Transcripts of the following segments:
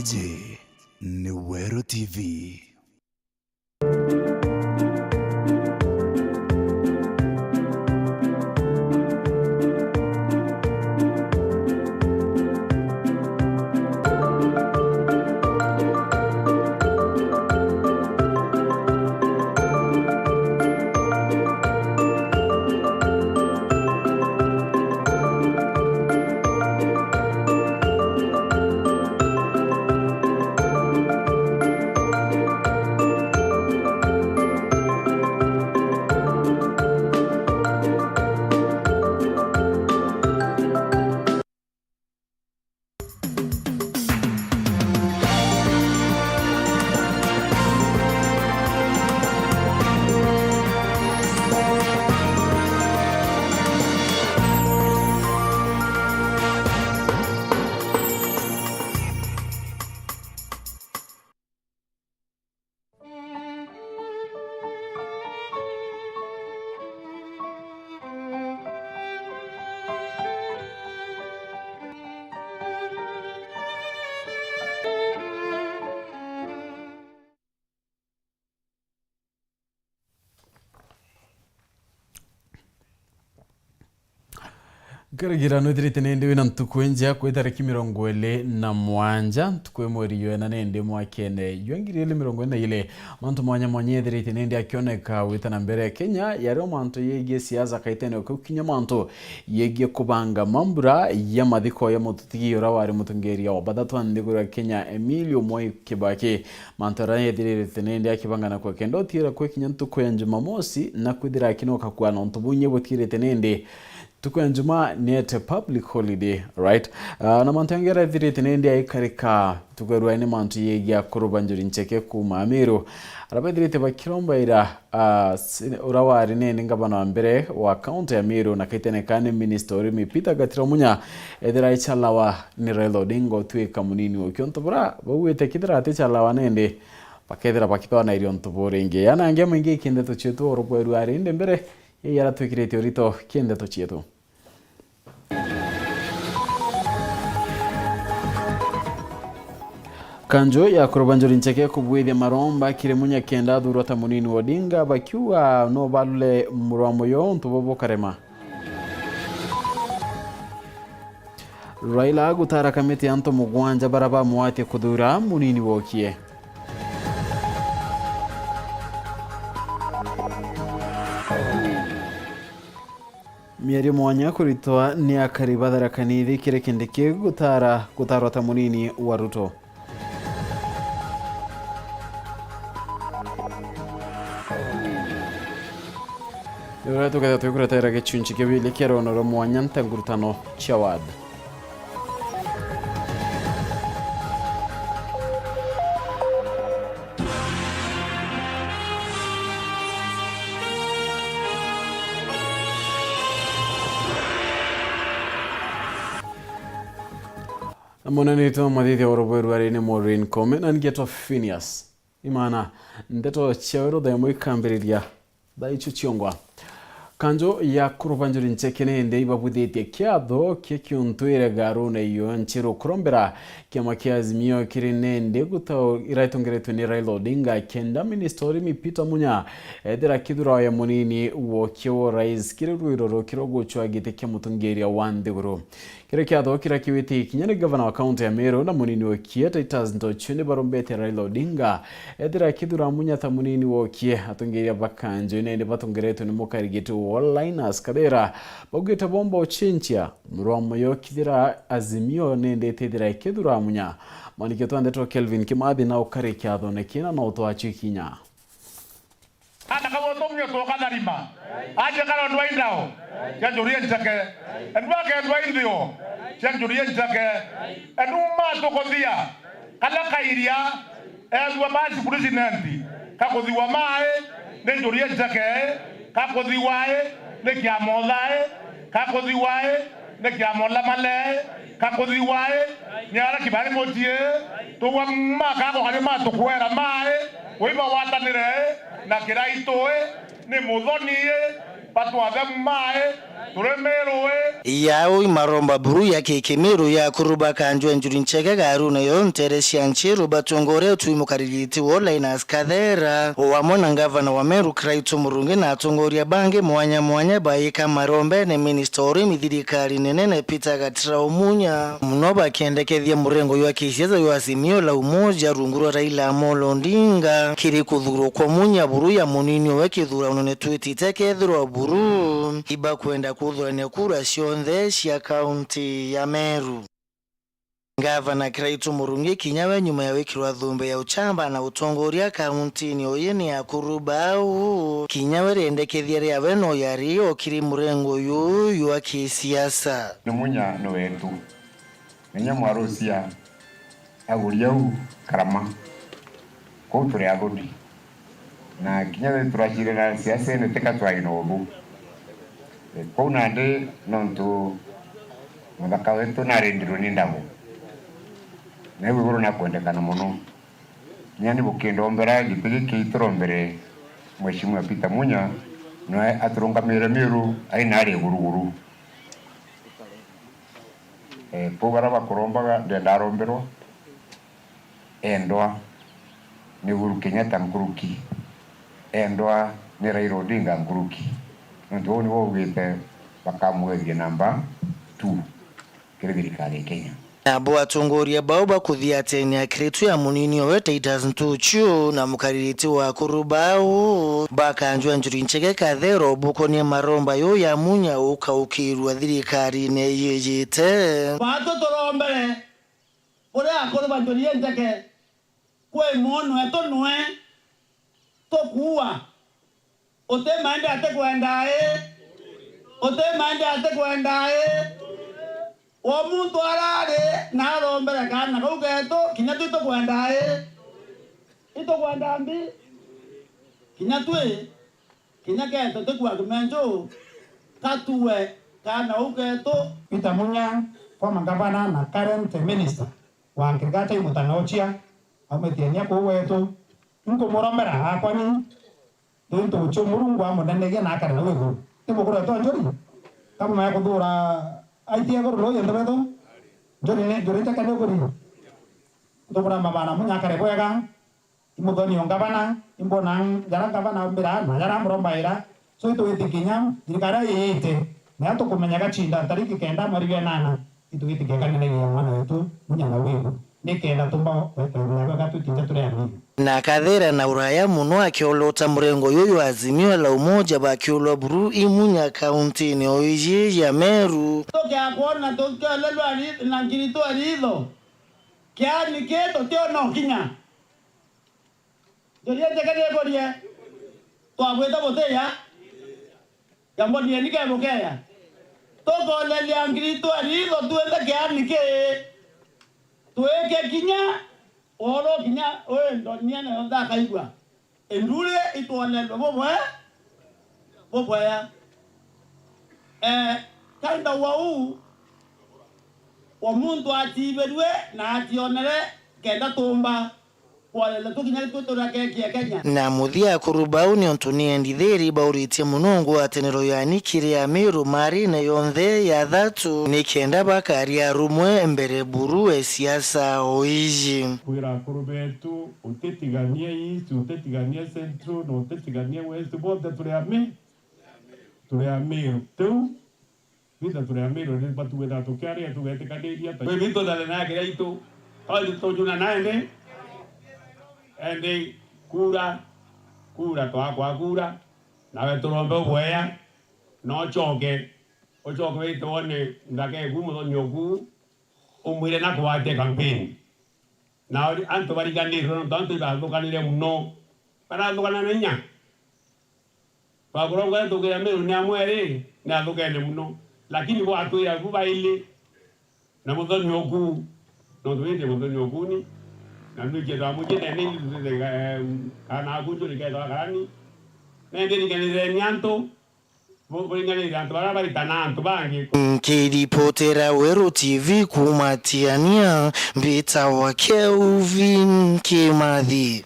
Hiji ni Weru TV. Garagirano dirite nende wina ntukwenja kwa itariki 27 tukwe mweri yoena nende mwakene yuangiriele 40 ile mantu mwanya dirite nende akioneka witana mbere Kenya yaro mantu yege siasa kaitene kukinya mantu yege kubanga mambura ya mathiko ya mututigi rawari mutungeria wa badatu ndigura Kenya Emilio Moi Kibaki mantu ranye dirite nende akibangana kwa kendo tira kwa kinya ntukwenja Jumamosi na kudira kinoka kwa ntubunye botirite nende tukwe njuma nete public holiday, right? Na mantangera dirite nende ikarika tugarwa ni mantu yegia kurubanjuri ncheke ku Mamiro arabadirite bakiromba ira urawari nende ngabana wa mbere wa county ya Meru na kaitene kane minister mipita gatira munya edira ichalawa ni reloadingo tuika munini ukyontobura bawete kidira atichalawa nende pakedira pakitwa na iriontobore nge yana nge mwingi kindeto chetu orobweru ari inde mbere yara twikirete orito kindeto chetu. Kanjo ya kurubanjuri ncheke kubwithia maromba kire munya kenda dhurota munini Odinga bakiwa no balule muramoyo ntubobo karema. Raila gutara kamiti anto mugwanja baraba muwate kudura munini wokie. Mieri mwanya kuritoa ni akaribadara kanidi kire kendeke gutarota munini wa Ruto. Yoreto kada tukuratera ke chunchike bile kero no mwanya ntangurutano chawad. Amona nito madite orobweru ari ne morin comment and get of PHINEAS. IMAANA Nteto chero da mwe kambiriria da ichuchiongwa. Kanjo ya kurubanjuri ncheke nende ibabudetie kiatho kikiuntwire garuna iyo nchiro kurombera kiama kiazimio kiri nende gutao iraitongeretu ni Raila Odinga kenda ministeri mipita munya edera kidura ya munini uo kiwo rais kiri ruiroro kirogo chwa gite kia mutungeria wandeguru. Kire kiatho kira kiwiti kinyane governor wa county ya Meru na munini uo kie taitas nto chune barombete Raila Odinga edera kidura munya ta munini uo kie atungeria bakanjo nende batungeretu ni mukarigetu online askadera bagwita bomba ochinchia murwamo yo kidira azimio nende tedira kedura munya maniketo Nteto Kelvin Kimathi na ukare kyatho nekina na utoachi kinya ana kabo tomyo to kadarima aje kana ndwaindao ya juriye ntake ndwake ndwaindio ya juriye ntake nduma to kodhia kala kairia ezwa basi presidenti kakodhiwa mae ne juriye ntake kakodhiwae ne kiamolae kakodhiwae ne kiamola male kakodhiwae nyara kibali motie to wa maka ko kalima to kwera mae oiba watanire na kiraitoe ne mudonie patu ave mae Turemeru yao imaromba buru ya kekemiru ya kuruba kanjwe njurincheke garuna yo nteresia nchiru batongore tuimukaririti wola inaskadhera wamona ngavana wa Meru Kraito Murungi na atongoria bange mwanya baika marombe ne ministori mithirikari nenene Peter Gatira Omunya mnoba kiendekethia murengo yo kisiasa yo Azimio la Umoja runguru Raila Amolo Odinga kiri kuthuro kwa Munya buru ya munini we kithura unone twitite kethiro buru iba kwenda kuthura ne kura cionthe cia kaunti ya Meru. Gavana Kraito Murungi kinyawe nyuma ya wikirwa thumbe ya uchamba na utongoria kaunti ni oyeni ya kurubau kinyawe rendekethia ria weno yari okiri murengo yu wa kisiasa Numunya no wetu nenya mwarusia aguriau karama ko turi agudi na kinyawe turashire na siasa ne teka twainobu ko nande nontu mudaka wetu na rendiro ni ndabo na wigoro na kwendekana muno nyani bukindo mbera gitigi kitoro mbere Mheshimiwa Peter Munya no aturonga Meru aina ari guruguru pobara bakorombaga ndendarombero endwa ni Uhuru Kenyatta nguruki endwa ni Raila Odinga nguruki ndo ni wogete bakamwerie namba 2 kirithirikari Kenya abo atongoria bao bakuthia teni akiritu ya munini owete Nteto na mukaririti wa kurubau bakanjwa njurincheke kathero bukonie maromba yo ya Munya ukaukirwa thirikari ne yeyite pato torombere ore akorba njurincheke kwe mono etonwe tokuwa ote mande ate kwendae omuntu arare na rombera kana kugeto kinyatu to kwendae ito kwandambi kinyatwe kinyaketo to kwa kumenjo katuwe kana ugeto Peter Munya former governor na current minister wa Ngirigata Imutanochia ametiania ko wetu nko morombera akwani ndo chomurungu amonanege na akara wewe tibukura to njori kama ya kudura aitia ko lo yendo beto njori taka no kuri ndo bora mabana Munya kare kwega imugoni ongabana imbona jara gavana mbira na jara murombaira so ito wetikinya dirikara yete na to kumenya gachinda tariki kenda mweri wa 8 itu gitikekana ne mwana wetu Munya na wewe nikenda tumba wetu gatutinja turani na kathera na uraya muno akiolota murengo yoyo Azimio la Umoja bakiolwa buru Imunya kaunti ni oiji ya Meru toke akona toke lelo ali na ngirito alido kia niketo tio no kinya joria tekane boria to abweta boteya jambo ni nike bokeya toko lele ngirito alido tuenda kia nike tueke kinya oro kinya ndo nyane onda kaigwa endure itone bobo ya kanda wau omuntu atibedwe na ationere kenda tumba wale tukinya tutora Kenya na muthia kurubau ni ontunie ndithiri bauritie munongo atenero yanikire ya Meru mari na yonthe ya thatu nikenda bakaria rumwe mbere buru siasa oiji kwira kurubetu utetiganie east utetiganie central no utetiganie west bote tuli Meru tu vida tuli Meru ni batu weda tokari atugete kaderia ta we vito dale na kile ito hali tojuna naende ende kura kwa kura na wetorombe bweya no choke itone ndake gumo nyogu umwire na kwate campaign na anto bariganiro no tanto iba kanile muno para ndokana nenya pa kuronga to ke Meru ni amwere na ndokene muno lakini watu ya kubaile na mudo nyogu no tuite mudo nyogu ni na nuje da muje ne ni kana kunjo ni kaida karani ne ndeni kanile nyanto boringani nyanto bara bari tananto bangi kiripotera Weru TV kumatiania mbita wa Kelvin Kimathi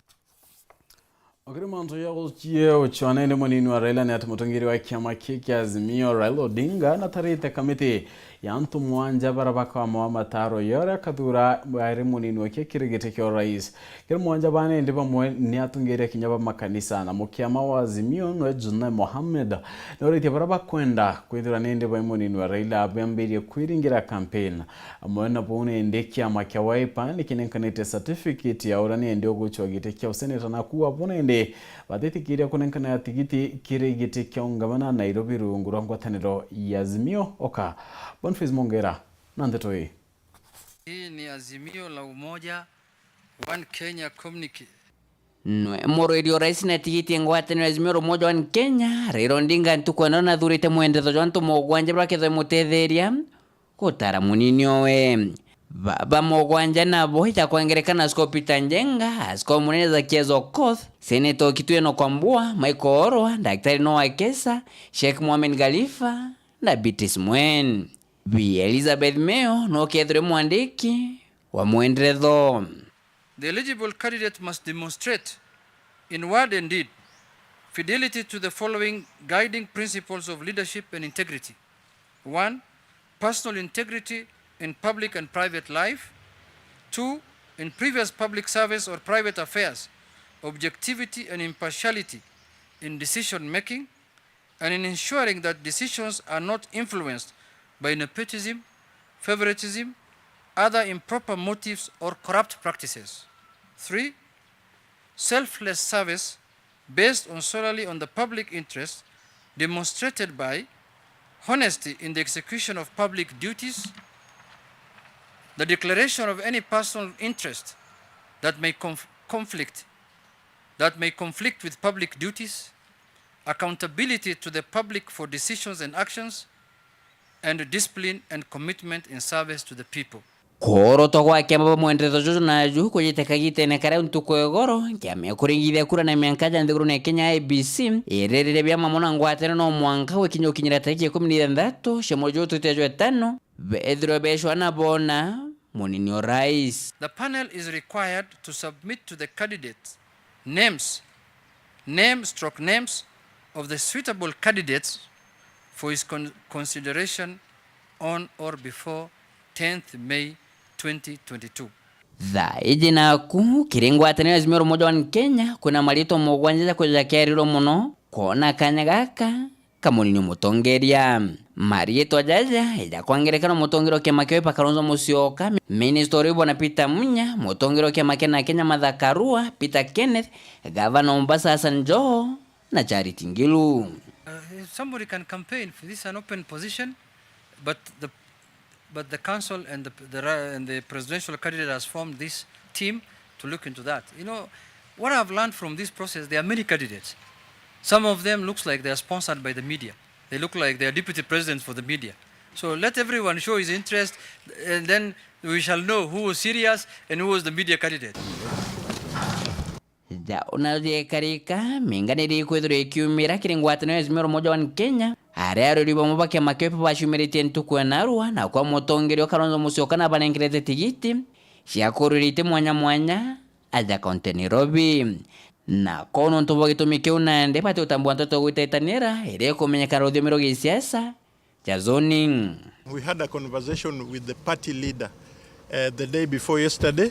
Okirimanto ya uchie uchwane ni mwanini wa Raila ni atumutongiri wa kiama kiki Azimio Raila Odinga na tarite kamiti ya Ntu Mwanja barabaka wa mwama taro yore kathura mwari mwanini wa kikirigite kio rais. Kiri Mwanja bane ndiba mwe ni atungiri kinyaba makanisa na mukiama wa Azimio no Juna Mohamed na orite barabaka kwenda kwithura ni ndiba mwanini wa Raila abambiri kwiringira campaign. Mwena pone ndeki ya makiawaipa ni kinenkanite certificate ya urani ndio gucho gite kia useneta na kuwa pone ndi badeti kiria kunenkana ya tigiti kirigite kia ungabana Nairobi rungura ngwataniro ya Azimio oka Bonfils Mongera na Nteto hii. Hii ni Azimio la Umoja One Kenya Communique. Nwe moroirio rais na tigiti ngwataniro ya Azimio la Umoja One Kenya Raila Odinga ntukwenda na thurite mwendezo jwantu mogwanja braketho mutetheria kutara munini owe baba mogwanja nabo itakwangerekana skopita njenga asko munene za kiezo koth seneto kitue no kwambua Michael Orwa daktari no Wakesa Sheikh Mohamed Khalifa na Bitis Mwen Bi Elizabeth Meo no kedre mwandiki wa mwendezo. The eligible candidate must demonstrate in word and deed fidelity to the following guiding principles of leadership and integrity. 1. Personal integrity in public and private life. 2. In previous public service or private affairs, objectivity and impartiality in decision making, and in ensuring that decisions are not influenced by nepotism, favoritism, other improper motives or corrupt practices. 3. Selfless service based solely on the public interest, demonstrated by honesty in the execution of public duties, the declaration of any personal interest that may conflict with public duties, accountability to the public for decisions and actions, and discipline and commitment in service to the people. Koro tokwa kiamba mwendezo jojo na juu kujitekagite ne kare ntukwegoro kiame kuringithia kura na miankaja nthiguru ne Kenya ABC irerere bya mamona ngwatene no mwanka we kinyo kinyira tariki 13 shemojo tutejwe 5 beedro beshwa na bona munini wa rais. The panel is required to submit to the candidates names of the suitable candidates for his consideration on or before 10th May 2022. Zaidi na kiringwataniro Azimio la Umoja wa Kenya kuna malito mogwanja kwa keriro muno kona kanyagaka kamunini mutongeria marieto jaja ija kwangerekana mutongero kya makewe pakalonzo musioka ministeri bwana Peter Munya mutongero kya makena Kenya Madhakarua Peter Kenneth gavana Mombasa Hassan Joho na Charity Ngilu. Somebody can campaign for this an open position, but the council and the presidential candidate has formed this team to look into that. You know, what I've learned from this process, there are many candidates. Some of them looks like they are sponsored by the media. They look like they are deputy presidents for the media. So let everyone show his interest, and then we shall know who was serious and who was the media candidate. Ja unaje karika minganiri kwethre kiumira kiringwataniro ya Azimio la Umoja wa Kenya ariaro ribo mubake makepe bashumirite ntukwe narua na kwa mutongero kalonzo musioka na banengirete tigiti ciakuririte mwanya aja kaunti Nairobi na kono ntobo gitumike unande pate utambua ntoto gwitetanira ire kumenyekana ruthimiro gi siasa ja zoning. We had a conversation with the party leader the day before yesterday,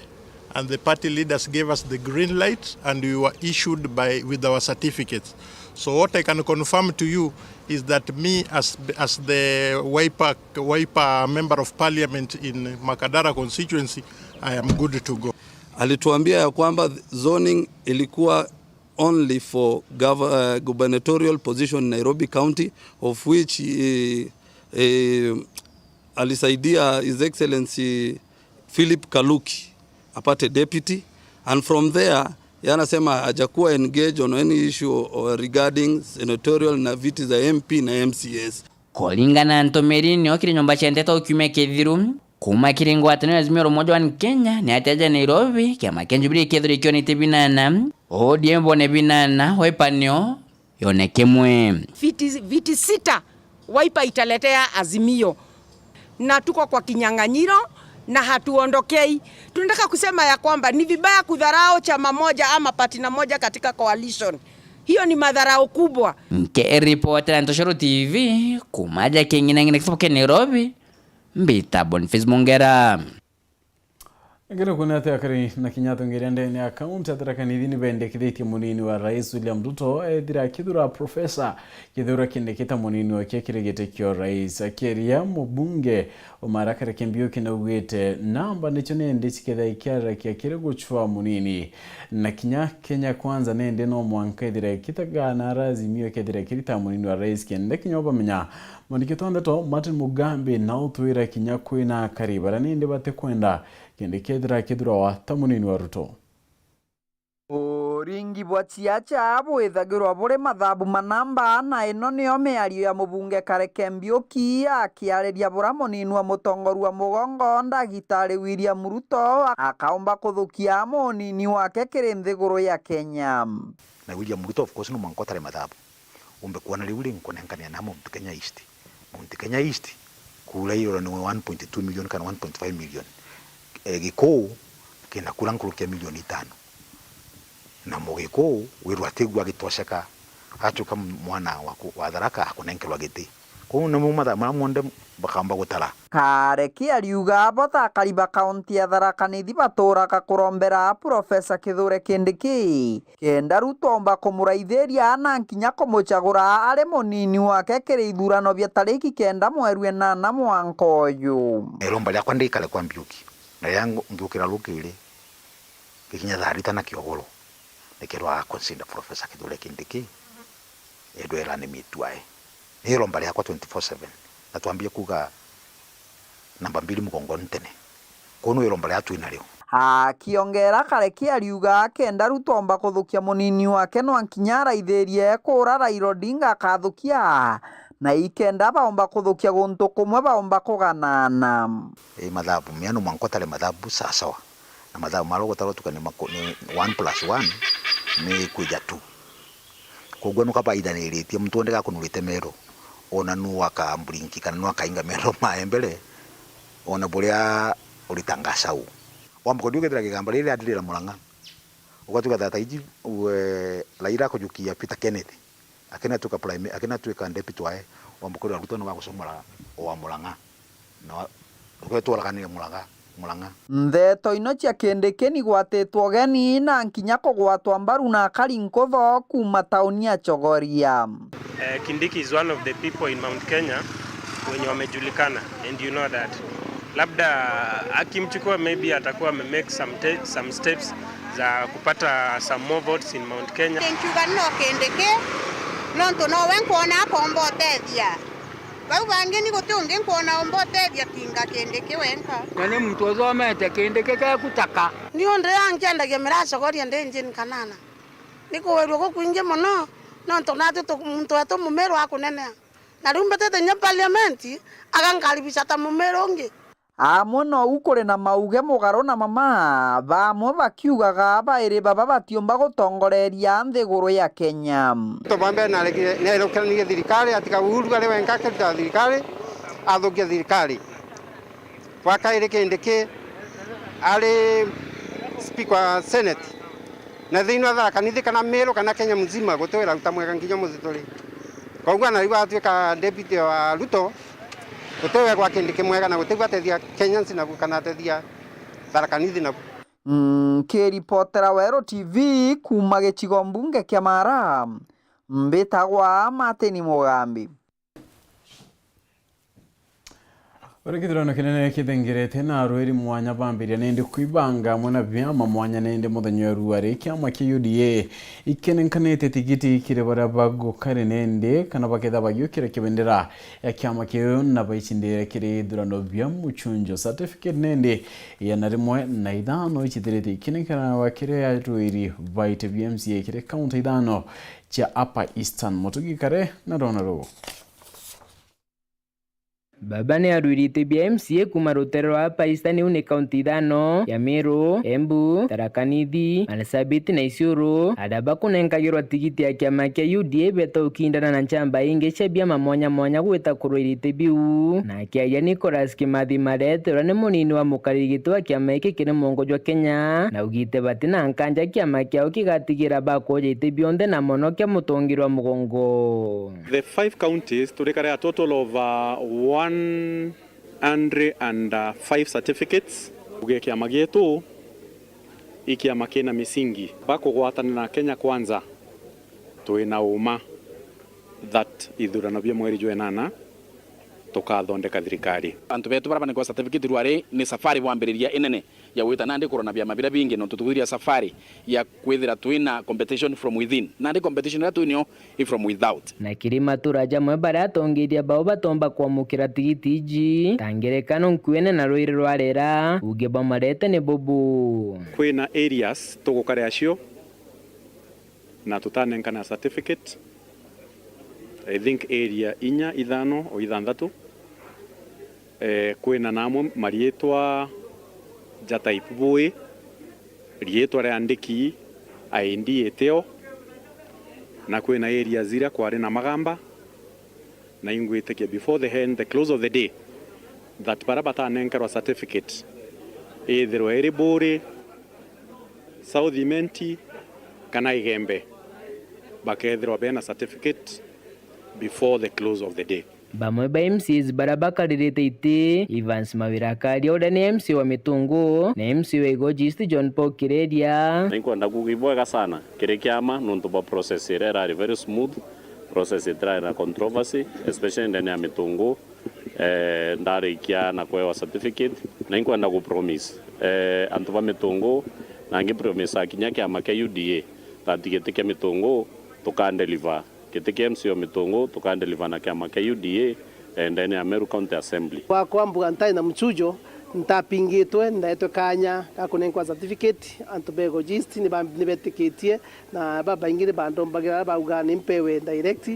and the party leaders gave us the green light, and we were issued with our certificates. So what I can confirm to you is that me as the Wiper member of parliament in Makadara constituency, I am good to go. Alituambia ya kwamba zoning ilikuwa only for gubernatorial position in Nairobi County, of which alisaidia His Excellency Philip Kaluki apate deputy, and from there yanasema hajakuwa engage on any issue regarding senatorial na viti za MP na MCS. Kolingana Ntomerini okiri nyomba cha Nteto ukiume kethiru kuma kiringwataniro Azimio la Umoja wa Kenya ni ataja Nairobi kama kenjubiri kethiro ikioni tebinana ODM bone binana wepanyo yonekemwe viti 6 Wiper italetea Azimio na tuko kwa kinyang'anyiro na hatuondokei. Tunataka kusema ya kwamba ni vibaya kudharau chama moja ama patina moja katika coalition. Hiyo ni madharau kubwa. Nke reporter Nteto TV kumaja kingine kisoke Nairobi. Mbita Boniface Mongera. Ngero kuna akari na kinyato ngirende ni account ataraka nidini bende kideti munini wa Rais William Ruto edira kidura professor kidura kindeketa munini wa kiregete kyo Rais akeria mubunge umaraka rekembio kinawete namba nechone ndikida ikara kiakire guchwa munini na Kenya kwanza nende no mwanka edira kitagana razimio kedira kirita munini wa Rais kende kinyoba menya Nteto Martin Mugambe na utwira Kenya kwina karibara nende bate kwenda kende kedra wa tamunini wa Ruto. Ringi bwachiacha bwithagirwa buri mathabu manamba na ino niyo miario ya mubunge Karekembioki akiareria bura munini wa mutongoru wa mugongo Ndagitari William Ruto akaomba kuthukia munini wake kirinthiguru ya Kenya. Na William Ruto of course no mankotare mathabu umbe kuona liuli nkonenkania na Mount Kenya East. Mount Kenya East kula hiyo ni 1.2 million kana 1.5 million. Giko kina kula nkulukia milioni 5 na mugiko Weru ategwa gitosheka atuka mwana wa Tharaka akonenkelwa giti ko no mumada mamonde bakamba gutara Kareki ariuga bota kariba kaunti ya Tharaka nithi baturaka kurombera Profesa Kithure Kindiki kenda Ruto mba kumuraithĩria na nkinya kumuchagura ari munini wake kiri ithurano bya tariki 9 mweri wa 8 mwaka uyu. Eromba lya kwandikale kwa Mbiuki na yangu ngukira lukire kikinya tharita na kiogoro nekirwa consider Professor Kithure Kindiki edwera ni mitwae eromba lya kwa 24/7 natuambie kuga namba 2 mugongo ntene kono eromba lya twina leo akiongera Kareki ariuga kenda Ruto mba kuthukia munini wake no nkinya raithĩrie kura Raila Odinga akathukia na ikenda baomba kuthukia guntu kumwe baomba kuganana mathabu miano mwankotale mathabu sawa na mathabu marogo tarotuka ni 1+1 ni kuja 2 kogwa nuka baidaniretie mtu ndeka kunurite mero ona nu akambrinki kana nu akainga mero maembele ona buria ulitangasa u wamko duke tira kigamba lile adilira mulanga ukatuka data iji Raila kujukia Peter Kenneth akena tuka prime akena tuka deputy wae wamko Ruto no bagusomora wa mulanga no uketwala kanile mulanga Nteto ino cia Kindiki ni gwatĩtwo geni na nkinya kũgwatwa mbaru na Karinkutho kuma tauni ya Chogoria. Kindiki is one of the people in Mount Kenya wenye wamejulikana and you know that. Labda akimchukua maybe atakuwa make some steps za kupata some more votes in Mount Kenya. Nchugano Kindiki nonto no wenkuona akombotethia. Bau bangeni gutunge nkuona ombotethia kinga Kindiki wenka. Nani mtu ozomete Kindiki ka kutaka. Ndio ndre angendagia miracogoria ndenjini kanana. Niko Weru gukwinge muno nonto natu muntu ato mumero akunenea. Na rumbetete nya parliament agankaribisha ta mumero ngi. Amwe no ukuri na mauge mugaro na mama bamwe bakiugaga bairi baba batiomba gutongoreria nthiguru ya Kenya. Tobambe na rekirani thirikari atika Uhuru ari wenka kirita thirikari athukia thirikari. Wakaire Kindiki ari speaker wa Senate na thiino Tharaka nithi kana Meru kana Kenya mzima gutwira ruta mwega nginya muthituri. Kogwa na riwa atuika deputy wa Ruto utewe kwa Kindiki mwega na gutegwa tethia Kenyans na kana tethia Tharaka nithi na Kiripotera Weru TV kuma gĩcigo mbunge kĩa Mara mbĩtagwa Martin Mugambi. Urikithirano kinene kithengerete na arweri mwanya bambiria nende kwibanga mwana vyama mwanya nende muthenya ruari kiama kia UDA ikenenkanete tigiti kirebara bago kare nende kana baketha bagyukira kibendera ya kiama kio na baicindira kire durano bya muchunjo certificate nende ya narimwe na idano ichithirete ikenekana wakire ya rweri baite BMCA kire county idano cha Upper Eastern Mutugi kare na Ronaro. Baba ni arwirite bia MCA kuma rutero wa Pakistan une kaunti thano ya Meru, Embu, Tharaka Nithi, Marsabit na Isiolo adaba kunengagirwa tigiti ya kiama kia UDA beta ukindana na nchamba ingi cia bia mamonya monya gwita kurwirite biu na kiaia Nicholas Kimathi Marete ni munini wa mukarigito wa kiama iki kiri mongojwa Kenya na ugite batina nkanja kiama kiao kigatigira bakojeite bionde na mono kia mutongirwa mugongo. The 5 counties to declare a total of 105 certificates. Uge kiama gietu ikiama kina misingi bakugwatana na Kenya kwanza tuina uma that ithurano bia mweri jwenana tukathondeka thirikari. Antu betu barabane kwa certificate rware ni safari wambiriria inene ya wita nandi kurona bia mabira bingi no tutugwiria safari ya kwithira twina competition from within nandi competition ya twinyo from without. Na kirima turaja mwe bara atongiria bao batomba kwamukira tigiti iji tangerekano nkwene na rwire rwarera ugeba Marete ni bubu kwina areas tugukare acio na tutanenkana certificate. I think area inya ithano o ithanthatu kwina namwe marietwa jata ipubui rietwa riandiki ID eteo na kwina area zira kwari na magamba na ingwitekia before the close of the day that barabata nenkarwa certificate either eriburi South Imenti kana Igembe bakethirwa bena certificate before the close of the day. Bamwe ba MCs barabaka rirete ite Evans Mawirakari oda ni MC wa Mitungu na MC wa Igojist John Paul Kiredia. Ninkwenda kugibwega sana kire kiama nuntu ba process era very smooth process itra na controversy especially ndani ya Mitungu ndarikia na kwewa certificate na ninkwenda ku promise antu ba Mitungu na ngi promise akinya kiama kia UDA tatigete kia Mitungu tukandeliver kitike MC wa Mitungu tukandeliver na kiama kia UDA ndani ya Meru County Assembly. Kwa kwambuga ntai na mchujo ntapingitwe ndaitwe kanya kakunenkwa certificate antubego gist ni betiketie na baba ingire bandombagira bauga nimpewe direct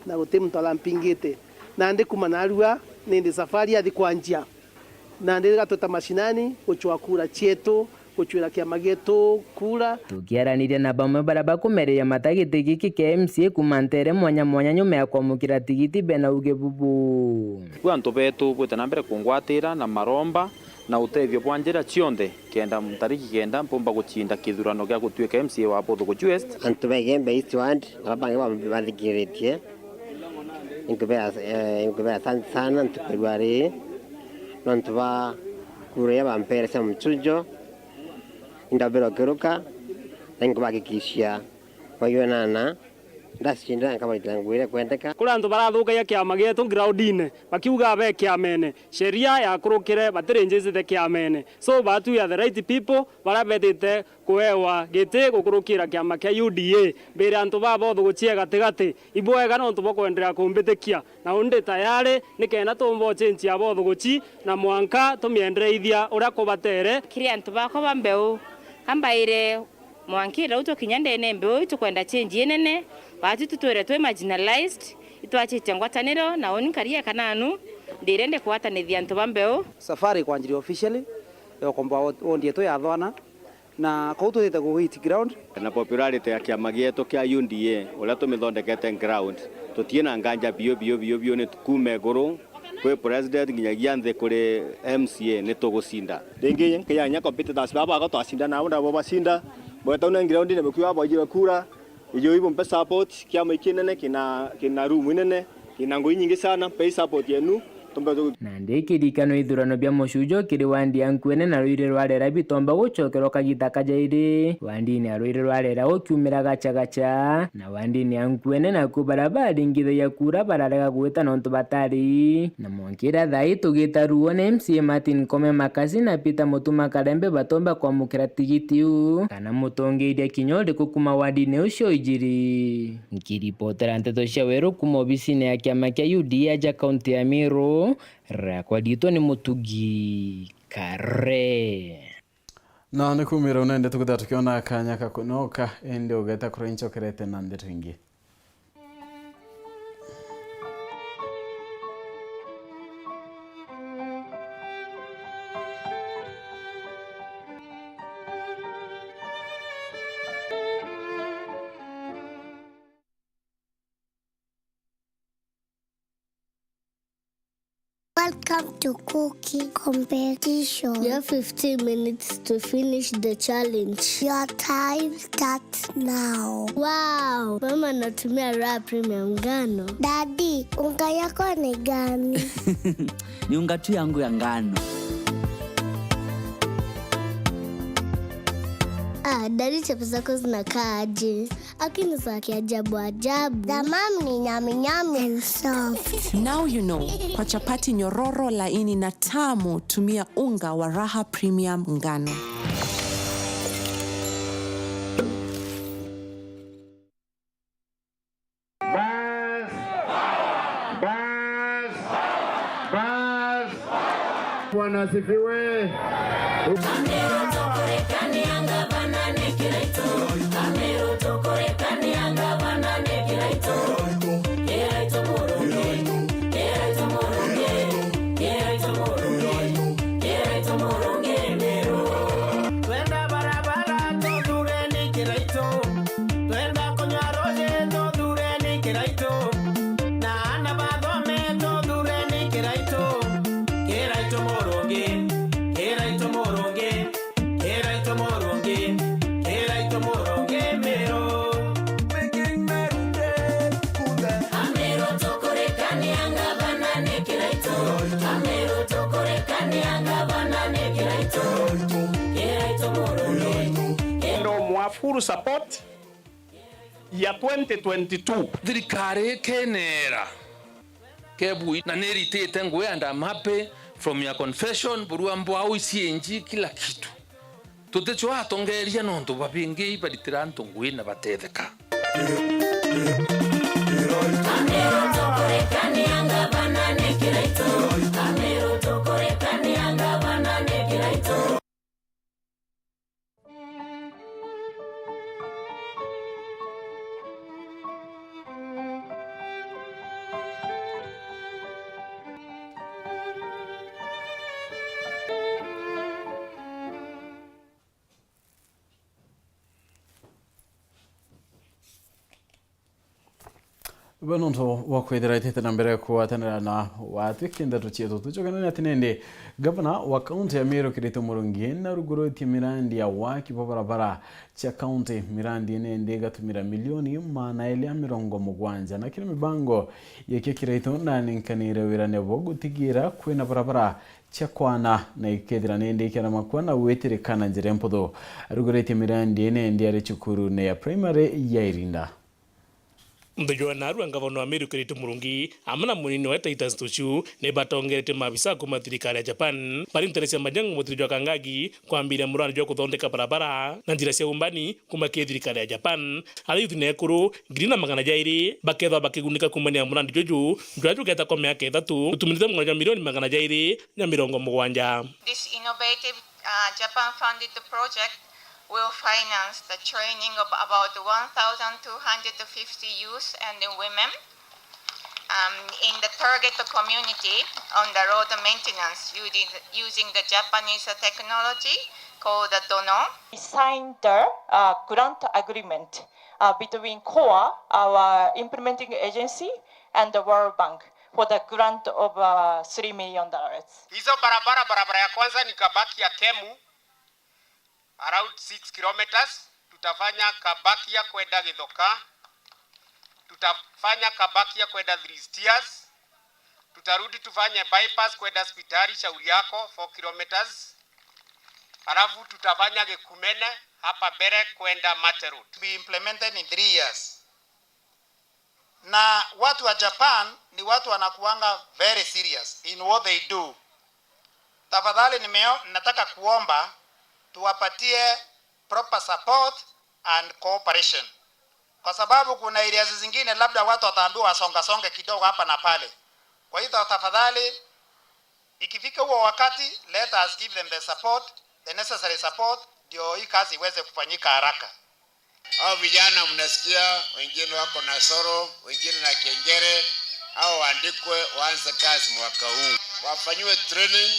na guti mtu alampingite na ndi kumanarua nindi safari athi kwanjia na ndi gatota mashinani guchwa kura chietu kuchwira kiama gitu kura tukiaraniria na bamwe baraba kumereria matagiti giki ke MCA kumantere mwanya mwanya nyuma ya kwamukira tigiti bena uge bubu kwa antu betu gwita na mbere kungwatira na maromba na utethio bwa njira cionthe kenda mtariki kenda mpomba guchinda kithurano gya gutwika MCA wa Botho West antu begembe East Ward ababange bathikiritie inkubea sana ntukwirwari nontu ba kuria bampere sa mchujo ndabero keruka nkubakikishia wayonana ndashinda kama itangwire kwendeka kula antu barathuka ya kiama gietu groundine bakiuga be kiamene sheria ya kurukire batirenjeze the kiamene so batu ya the right people barabetete kuewa gite gukurukira kiama kia UDA bere antu babotho guchia gatigati ibwega no ntu bokwenderea kumbitekia na unde tayari nikena tumbo chenchi ya botho guchi na mwanka tumiendereithia uria kubatere kiri antu bako bambeu kambaire mwankira uto kinyandene mbeu tukwenda change nene batu tutwere twe marginalized itwachitia ngwataniro na oni karia kananu ndirende kuatanithia antu bambeu safari kwa njiri officially yo komba ondie to yathwana na kautu thite go hit ground na popularity ya kiama gietu kia UDA uria tumithondekete ground tutiena nganja bio ni tukume guru kwe president nginyagia nthe kuri MCA ni tugucinda ringi kianya competitors baba gatwacinda na unda bacinda bwetona ground ne bukiwa bajira kura ijo ibo mpe support kiama ikinene kina room nene kina ngoi nyingi sana pay support yenu na ndikirikano ithurano bia mucujo kiri wandi ankwene na rwire rwarera bitomba gucokerwa kagita kajairi wandi ni rwire rwarera gukiumira gacha na wandi ni ankwene na kubaraba ringithe ya kura bararega gwita nontu batari na monkira thai tugita ruo na MCA Martin Kome Makasi na Peter Mutuma Karembe batomba kwamukira tigiti u kana mutongeria kinyori kukuma wandi ni ucio ijiri nkiripotera Nteto cia Weru kuma obisini ya kiama kia UDA ja kaunti ya Meru rakwa dito ni Mutugi Kare na nikumira unaende tukutha tukiona kanya kakunoka ende ugeta kurenchokerete na ndeto ingi Welcome to cooking competition. You have 15 minutes to finish the challenge. Your time starts now. Wow, mama natumia raw premium ngano. Daddy, unga yako ni gani? Ni unga tu yangu ya ngano. Daddy, chapo zako zinakaa aje? Akini za kiajabu ajabu. The mom ni nyami nyami and soft. Now you know. Kwa chapati nyororo laini na tamu, tumia unga wa Raha Premium ngano. Bwana asifiwe. Full support ya 2022 thirikari kenera kebui na neritete ngwe and I'm happy from your confession buruambo au isienji kila kitu tutecho atongeria nonto babingi baditira ntongwe na batetheka Banonto wakwethera itete na mbere kuatanira na watwikinda tuchieto tuchokana na tinende gavana wa kaunti ya Meru Kirito Murungi na ruguroti mirandi ya waki barabara cha kaunti mirandi nende gatumira milioni manaele mirongo mugwanja na kile mibango yake Kirito na ninkanire wirane bogutigira kwena barabara cha kwana na ikethira nende ikana makwana wetere kana njirempodo ruguroti mirandi nende ya chukuru ne ya primary ya Irinda. Mbejo na ngavana wa Meru Kirito Murungi amana munini wa Titus Tuchu ne batongerete mabisa kuma thirikari ya Japan bari interesa majangu mutirijo kangagi kwambira murano jo kuthondeka barabara na njira cia umbani kuma ke thirikari ya Japan ari yuthi nekuru grina magana jairi baketha bakigunika kumania murano joju njaju keta kwa miaka 3 utumirite mwana milioni magana jairi na 70. This innovative Japan funded project will finance the training of about 1,250 youth and women in the target community on the road maintenance using the Japanese technology called the Dono. We signed the grant agreement between CORE, our implementing agency, and the World Bank for the grant of $3 million. Hizo barabara ya kwanza ni Kabaki ya Kemu, around 6 kilometers. Tutafanya Kabaki ya kwenda Githoka, tutafanya Kabaki ya kwenda 3 Steers, tutarudi tufanye bypass kwenda hospitali Shauri Yako 4 kilometers, alafu tutafanya Gekumene hapa Bere kwenda Materu. To be implemented in 3 years. Na watu wa Japan ni watu wanakuanga very serious in what they do. Tafadhali nataka kuomba tuwapatie proper support and cooperation. Kwa sababu kuna areas zingine labda watu wataambiwa wasonga kidogo hapa na pale. Kwa hiyo tafadhali ikifika huo wakati, let us give them the necessary support ndio hii kazi iweze kufanyika haraka. Hao vijana mnasikia wengine wako na soro, wengine na kengere, hao waandikwe waanze kazi mwaka huu. Wafanywe training.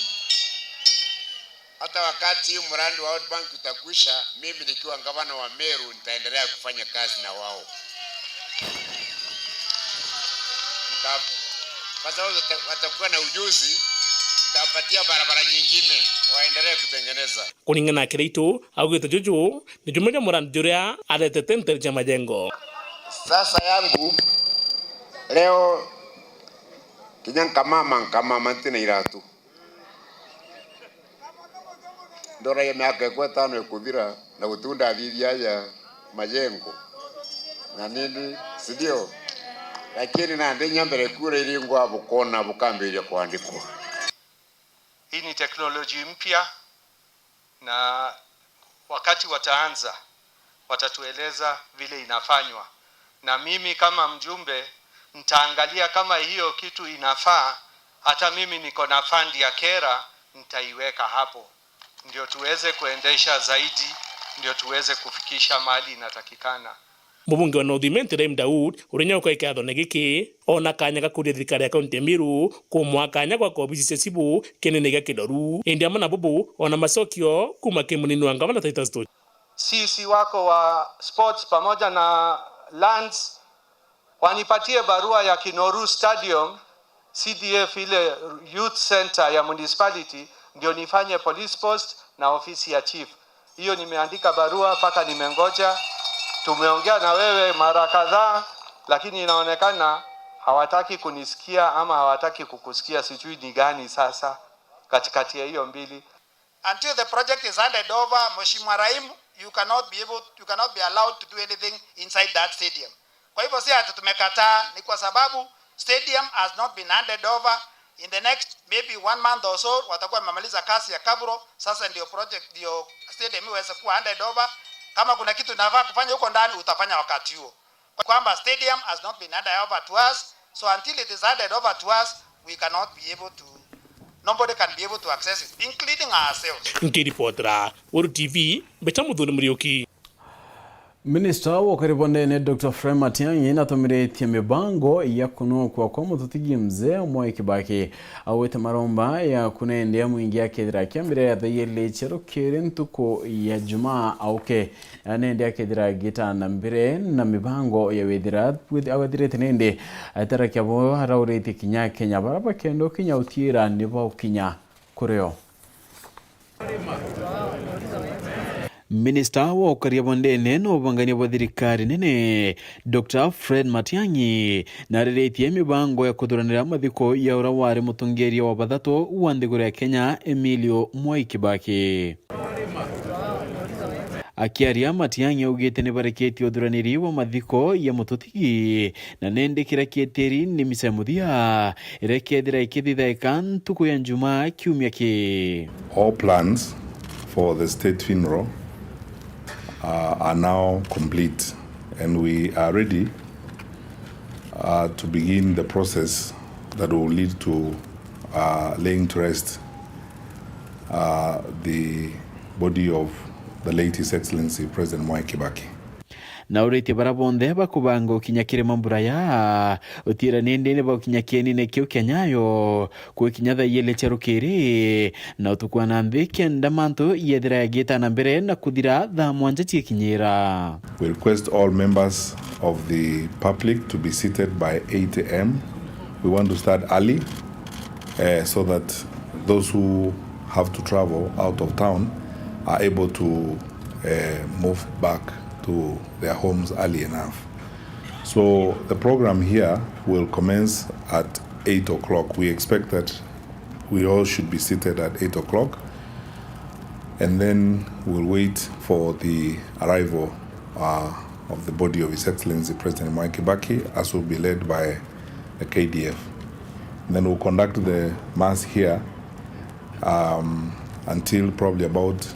Hata wakati mradi wa World Bank utakwisha, mimi nikiwa gavana wa Meru nitaendelea kufanya kazi na wao. Kwa sababu watakuwa na ujuzi Tapatia barabara nyingine waendelee kutengeneza. Kulingana na Kirito augite juju ni jumoja murandi juria aretete nteria majengo. Sasa yangu leo kinyanka mama ntina iratu. Ndora ya miaka kwa 5 ikuthira na gutunda bibi ya majengo. Na nini sidio? Lakini na ndenya mbere kure ili ngwa bukona bukambiria kuandikwa. Hii ni teknolojia mpya na wakati wataanza watatueleza vile inafanywa, na mimi kama mjumbe nitaangalia kama hiyo kitu inafaa. Hata mimi niko na fund ya kera nitaiweka hapo ndio tuweze kuendesha zaidi, ndio tuweze kufikisha mali inatakikana. Mubunge wa North Imwe Daud urenya kwa ikatho negiki ona kanya gakuria thirikari ya kaunti Miru kumwakanya kwa kobisi sibu kenene gya kidoru indi amana bubu ona masokio kuma kimunini wa ngavana Titus to. Sisi wako wa sports pamoja na lands wanipatie barua ya Kinoru Stadium CDF ile youth center ya municipality ndio nifanye police post na ofisi ya chief. Hiyo nimeandika barua paka nimengoja. Tumeongea na wewe mara kadhaa lakini inaonekana hawataki kunisikia ama hawataki kukusikia, sijui ni gani sasa katikati ya hiyo mbili. Until the project is handed over, Mheshimiwa Raim, you cannot be allowed to do anything inside that stadium. Kwa hivyo si ati tumekataa, ni kwa sababu stadium has not been handed over. In the next maybe 1 month or so watakuwa wamemaliza kazi ya kabro, sasa ndio project ndio stadium iweze kuwa handed over. Kama kuna kitu nafaa kufanya huko ndani utafanya wakati huo. Kwamba stadium has not been handed over to us, so until it is handed over to us nobody can be able to access it, including ourselves. Nkiripotera Weru TV Betamuthuri Muriuki. Minister wa karibondene Dr. Fred Matiang'i natumiretie mibango ya kunukwa kwa mututigi mzee Mwai Kibaki awete maromba ya kunaendea mwingi ya kedira kiambire ya thayele chero ntuko ya Jumaa auke anaendea kedira gita na mbire na mibango ya wedira awadirete nende atara kyabo haraurete kinya Kenya baraba kendo kinya utira nibo kinya kureo. Minister wa karibondene no bangani wa thirikari nene Dr. Fred Matiang'i nareretie mibango ya kuduranira mathiko ya urawari mutongeria wa bathato wa ndigura ya Kenya Emilio Mwai Kibaki. Akiaria Matiang'i augite ni bareketi uduraniri wa mathiko ya mututigi na nendekira kieteri ni misemuthia irekethira ikithithaika ntuku ya Jumaa kiumia ki. All plans for the state funeral are now complete, and we are ready to begin the process that will lead to laying to rest the body of the late His Excellency President Mwai Kibaki. Na urete barabonde bakubango kinyakire mamburaya utira nende ne bakinyakeni ne kyo Kenyayo ku kinyatha yele cherukiri na utukwana mbeke ndamanto yedira yageta na mbere na kudira tha mwanja kinyira. We request all members of the public to be seated by 8 a.m. We want to start early so that those who have to travel out of town are able to move back to their homes early enough. So the program here will commence at 8 o'clock. We expect that we all should be seated at 8 o'clock, and then we'll wait for the arrival of the body of His Excellency President Mwai Kibaki, as will be led by the KDF. And then we'll conduct the mass here until probably about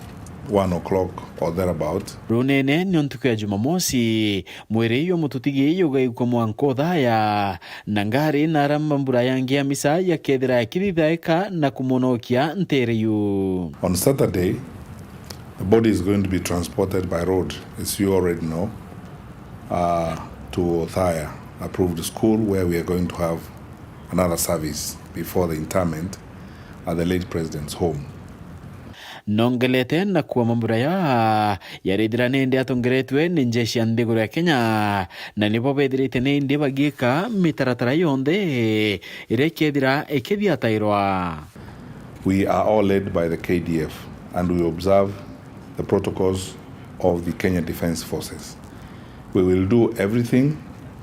1 o'clock or thereabout. Runene niontuku ya Jumamosi mwere yo mututigi yoga kwa mwanko Thaa na ngari na rambambura yangi ya misa ya kedira ya kithithaika na kumonokia Nteto. On Saturday, the body is going to be transported by road, as you already know, to Thaa approved school, where we are going to have another service before the interment at the late president's home. Nongelete na kuwa mamburaya yaridira nende atongeretwe ninjeshi ya ndigura ya Kenya na nipo bedirite nende bagika mitaratara yonde irekethira ekethia tairwa. We are all led by the KDF and we observe the protocols of the Kenya Defence Forces. We will do everything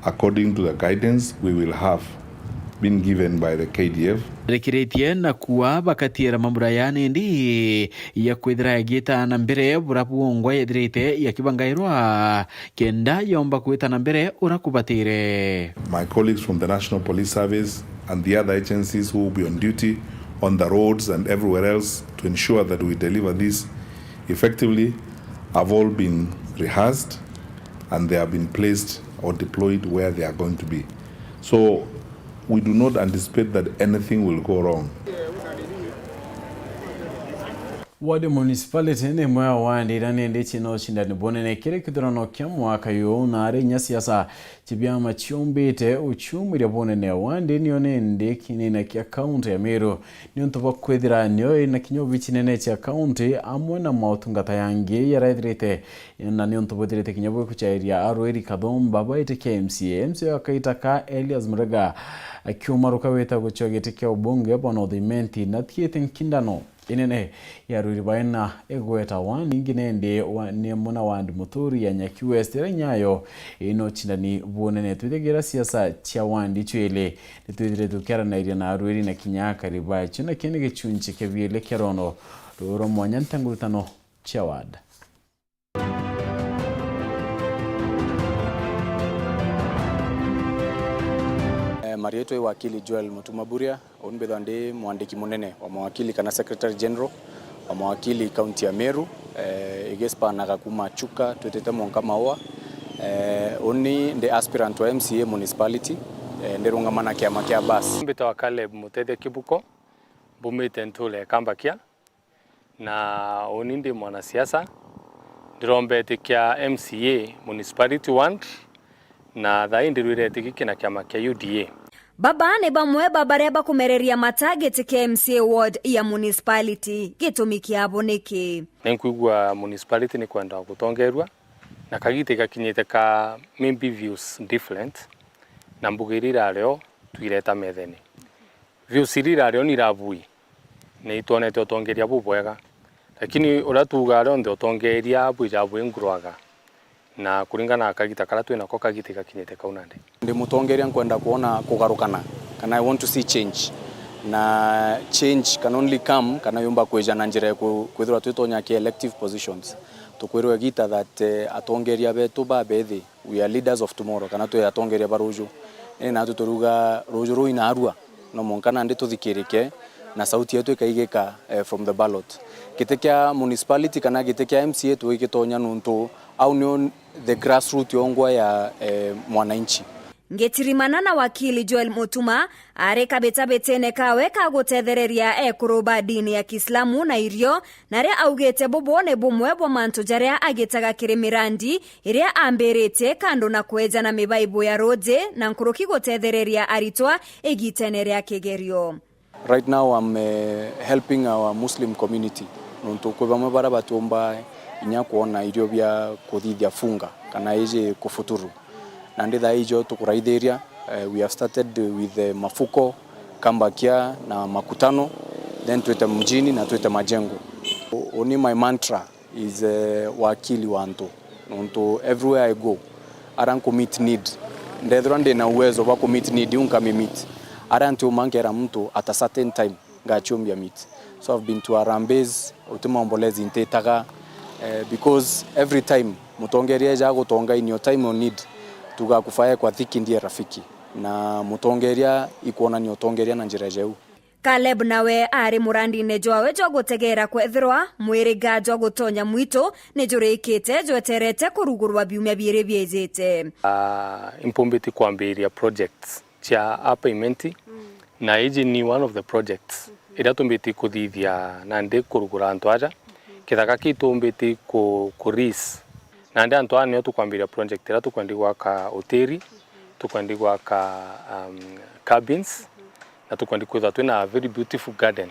according to the guidance we will have been given by the KDF. Rekiretie na kuwa bakatiera mambura yani ndi ya kwithira yagita na mbere burabu ngwa yedirite ya kibangairwa kenda yomba kwita na mbere urakubatire. My colleagues from the National Police Service and the other agencies who will be on duty on the roads and everywhere else to ensure that we deliver this effectively have all been rehearsed and they have been placed or deployed where they are going to be. So we do not anticipate that anything will go wrong. Wadi municipality ni mwa wandi rani ndichi no shindani bonene kire kidurano kia mwaka yu na are nyasiasa chibiama chiombete uchumire bonene wandi nione ndiki ni na kia kaunti ya Meru ni untuwa kwedira nyo na kinyobi chinene chia kaunti amwe na mautungata yangi ya raidrite na ni untuwa dirite kinyobi kuchairia arueri kadhomba baite KMCA MCA wakaitaka Elias Mrega akiumaruka weta kuchogete kia ubonge bono dhimenti na tiete nkindano inene ya ruribaina egweta wani nginende ni muna wandi muturi ya Nyaki West nyayo ino chindani bonene tutegera siasa cha wandi chwele nitudire dukera na iria na ruri na kinyaka riba china kenege chunchi keviele kerono roro mwanyantangurutano cha wada. Marieto ya wakili Joel Mutumaburia onbedhande mwandiki munene wa mawakili kana Secretary General wa mawakili kaunti ya Meru igespa nakakuma chuka tutete monkama oa oni the aspirant wa MCA municipality nderungamana kiama kia bas mbita wakale mutede kibuko bumite ntule kambakia na oni ndi mwanasiasa ndirombete kia MCA municipality 1 na thaa ndirwire tikiki na kiama kia UDA. Baba ne bamwe babaria bakumereria matageti ke MCA ward ya municipality gitumikia aboneke. Nenkuigwa municipality ni kwenda gutongerwa na kagite gakinyite ka maybe views different na mbugirira leo twireta methene. Views irira leo ni rabui. Ne itonete otongeria bubwega. Lakini uratuga leo ndo otongeria bujabwe ngurwaga. Na kuringana akagita kala twina ko kagite gakinyete kaunande ndi mutongeria kwenda kuona kugarukana kana I want to see change na change can only come kana yomba kweja na njira kwithira twitonya ki elective positions tukwirwe gita that atongeria betu babethi we are leaders of tomorrow kana twe atongeria baruju na tuturuga ruju ruina arua no monkana ndi tuthikirike na sauti yetu ikaigeka from the ballot kitekia municipality kana kitekia MCA tuikitonya nuntu au ni the grassroots yongwa ya mwananchi. Ngetirimana na wakili Joel Mutuma areka betabetene kawe kagotethereria kuroba dini ya Kiislamu na irio nare augete bobone bomwe bo manto jaria agetaga kirimirandi iria amberete kando na kweja na mibaibo ya rode na nkuroki gotethereria aritwa egiteneria kegerio. Right now I'm helping our Muslim community nuntu kwa bamwe bara batomba inya kuona irio bya kuthithia funga kana ije kufuturu na nditha ijo tukuraithiria we have started with mafuko kambakia na makutano then tuete mjini na tuete majengo. Oni my mantra is wakili wantu nuntu everywhere I go aranko meet need ndethronde na uwezo wa ku meet need unkami meet aranti umankera mtu at a certain time ngachumbia meet. So I've been to Arambes utumombolezi Nteto because every time mutongeria jago tonga in your time on need tugakufaya kwa thiki ndiye rafiki na mutongeria ikuona ni utongeria na njira jeu. Caleb nawe ari murandi nejoawe jogotegera kwethirwa mwiriga jogotonya mwito nejurikite joterete kurugurwa biumya bire biezete impombeti kwambiria projects cha payment na iji ni one of the projects ira tumbeti kuthithia na ndi kurugura antwaja kithaka kitumbeti ku ris na ndi antwani yo tukwambiria project ira tukwandi gwaka hoteli tukwandi gwaka cabins na tukwandi kwitha twina a very beautiful garden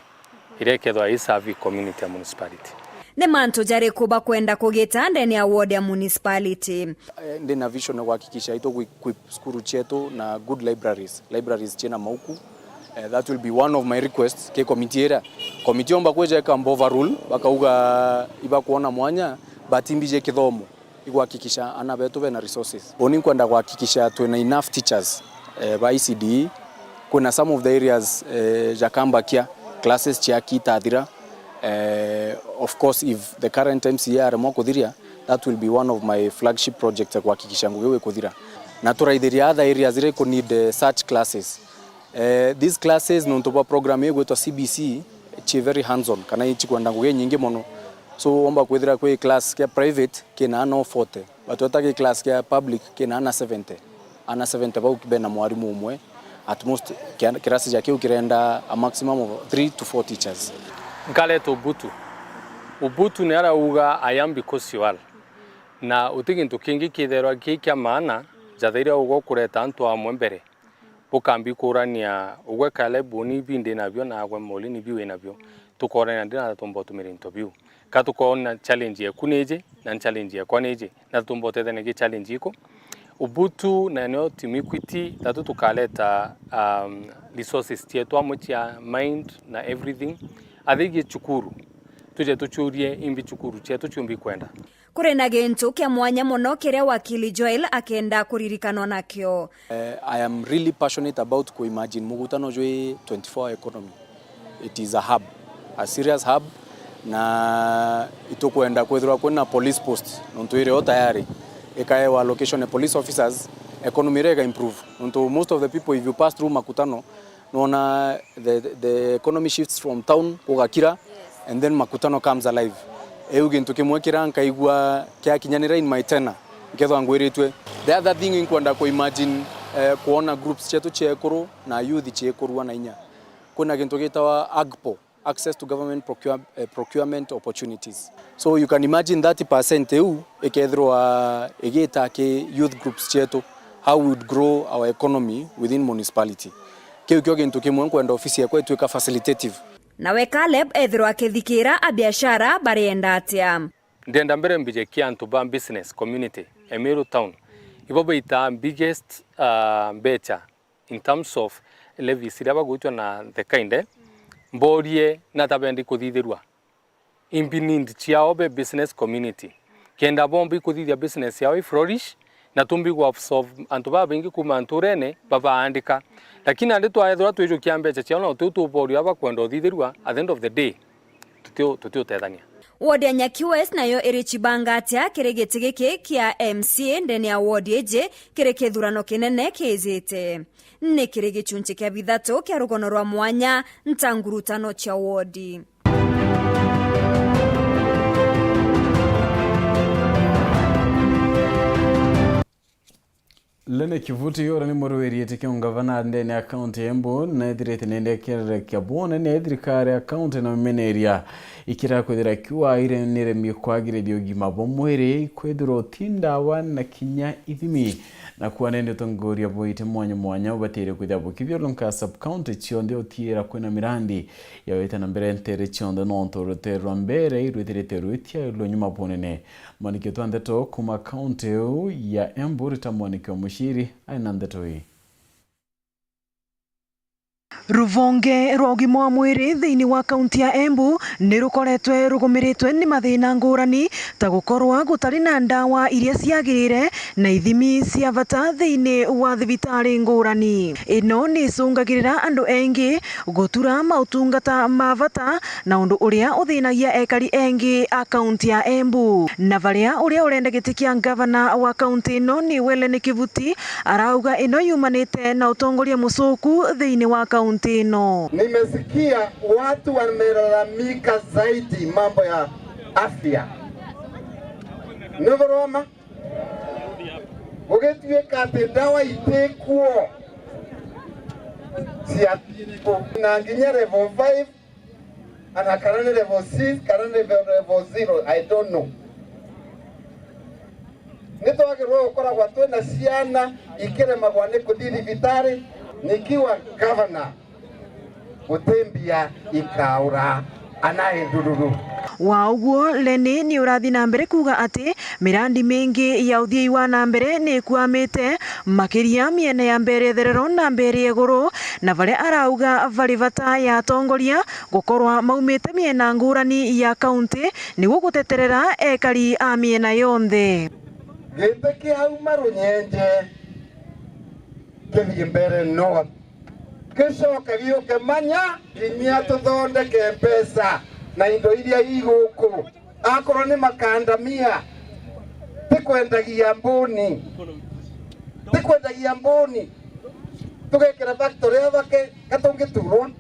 ira kethwa iserve community ya municipality. Ne manto jare kuba kwenda kugeta ndani ya ward ya municipality. Ndi na vision ya kuhakikisha ito equip skuru chetu na good libraries chena mauku That will be one of my requests ke committee era. Committee omba kweje ka overrule bakauga iba kuona mwanya batimbije kithomo igwakikisha ana betu bena resources. Oni kwenda kuhakikisha tuwe na enough teachers by ICD. Kuna some of the areas jakamba kia classes chia kitathira. Of course, if the current MCA are more kuthiria, that will be one of my flagship projects kuhakikisha nguwewe kuthira. Na turaithiria other areasire ko need such classes. These classes nontoba program yegwetwa CBC chi very hands on kana ichi kwenda nguye nyingi mono. So omba kwithira kwe class kia private kina ana 40 but wataki class kia public kina ana 70. Ana 70 ba ukibena mwalimu umwe. At most kirasi jake ukirenda a maximum of 3 to 4 teachers. Nkaleto Ubutu ni ara uga I am because you are. Na utigintu kingi kitherwa kya maana jathaira ugo kureta antu amwe mbere. Bukambi kurania ugwe kale boni binde nabyo na agwe molini biwe nabyo. Tukorana ndina tumbo tumiri interview. Katukona challenge ya kuneje na challenge ya kwaneje na tumbo tethene ki challenge iko. Ubutu na no timiquity tatu tukaleta resources tietu amuchia mind na everything athigi chukuru tuje tuchurie imbi chukuru chetu chumbi kwenda kure na gento kya mwanya mono kire wakili Joel akenda kuririkanwa nakyo. I am really passionate about imagine mugutano jwe 24 economy. It is a hub, a serious hub na itokwenda kwethwa kuna police post nontuire o tayari ekaewa location police officers economy rega improve unto most of the people if you pass through Makutano nona the economy shifts from town kugakira and then Makutano comes alive eugintu kimwekira nkaigwa kya kinyanira in my tenor ngethwa ngwiritwe. The other thing inkwenda ko imagine kuona groups chetu chekuru na youth chekuru na inya kuna kintu gitawa AGPO, access to government procurement opportunities. So you can imagine 30% eu ekethroa egeta ke youth groups chetu how we would grow our economy within municipality. Kyo gintu kimwe kwenda ofisi yakwe tuika facilitative. Nawe Caleb ethroa kethikira a biashara barienda atia. Ndenda mbere mbije kiantu ba business community Emeru town. Ibobo ita biggest becha in terms of levies iraba gutwa na the kind mborie na tabendi kuthithirwa impinind chiao be business community kenda bombi kuthithia business yao flourish na tumbi go solve antu ba bengi kuma anturene baba andika lakini ande twaethwa twijo kiambecha chiao no tutu bori aba kwenda uthithirwa at the end of the day tutio tethania. Ward ya Nyaki West nayo iri chibangatia kiregete giki kia MCA ndeni ya ward eje kireke thurano kinene kezete. Ni kirege chunche kia bithato kia rugono rwa mwanya ntangurutano cha ward. Lene kivuti yora ni morweri yetike ungavana ndene account yembo na edirete nende kere kiabone ne edirikare account na meneria ikira kwedira kiwa ire nire mikwagire biogima bomwere kwedro tindawa na kinya ithimi na kuwa nende tongoria boite mwanya ubatere kwedabo kivyolonka sub county chionde otiera kwena mirandi ya weta na mbere ntere chionde nonto roterwa mbere irudirete ruitia ilo nyuma ponene maniketu Nteto kuma county ya Embu ritamwanike mushiri aina Nteto hii. Ruvonge rwa ugima wa mwiri thiini wa kaunti ya Embu ni rukoretwe rugumiritwe ni mathina ngurani ta gukorwa gutari na ndawa iria ciagirire na ithimi cia bata thiini wa thibitari ngurani. Ino ni cungagirira andu engi gutura mautungata ma bata na undu uria uthinagia ekari engi a kaunti ya Embu. Na varia uria urendegetikia gavana wa kaunti ino ni Welene Kivuti arauga ino yumanite na utongoria mucuku thiini wa kaunti. Nimesikia watu wamelalamika zaidi mambo ya afya. Neveroma ugetue kate dawa itekuo siatiko na nginya level 5 ana karane level 6 karane level 0 I don't know. Nito wakirwa ukora watu na siana ikire magwane kudiri vitari nikiwa governor utembia ikaura anahindururu. Wa uguo Leni ni urathi na mbere kuga ati mirandi mingi ya uthii wa na mbere ni kuamite makiria miene ya mberetherero na mbere iguru na vale arauga vali vata ya atongoria gukorwa maumite miena ngurani ya kaunti ni guguteterera ekari a miena yonthe. Gite kiauma runyenje kithi mbere north gicoka giuke manya kinya tuthondeke pesa na indo iria iguku akorwo ni makandamia tikwendagia mbuni tugekira factory avake gatungiturwo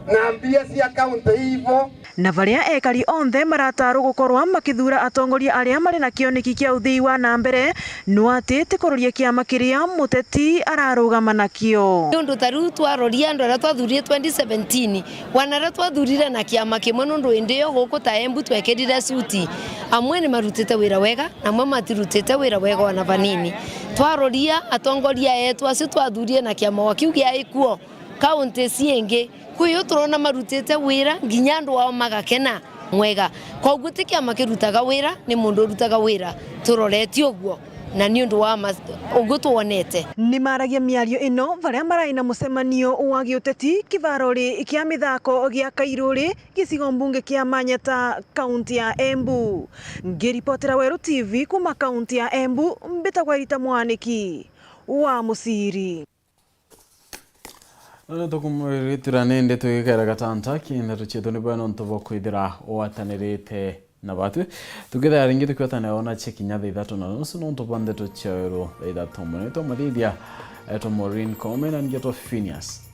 na mbia cia kaunti ivo na varia ekari onthe marataru gukorwa makithura atongoria aria mari na kioneki kia uthii wa na mbere no ati tikururia kiama kiria muteti ararugama nakio ndu taru twaroria andu aria twathurire 2017 wanara twathurire na kiama kimwe nundu indio guku ta Embu twekirire suti amwe ni marutite wira wega na amwe matirutite wira wega wana vanini twaroria atongoria etu acio twathurire na kiama wakiugia ikuo kaunti ciengi kuyo turona marutite wira nginya andu wao magakena mwega koguo tikiama kirutaga wira ni mundu urutaga wira turoretio guo na ni undu wa uguo tuonete ni maragia miario ino varia maraina mucemanio wa giuteti kivarori kia mithako gia Kairuri gicigo mbunge kia Manyata kaunti ya Embu. Ngiripotera Weru TV kuma kaunti ya Embu mbitagwa Rita Mwaniki wa Musiri. None tukumwiritira nende twigera gatanta kinda tucheto ni bwana ntovo kwithira oatanirite na batu tukitha ringi tukwatana ona chekinya thithatu na nusu no ntobande tuchero thithatu mune to mathithia eto Maureen Komen and geto PHINEAS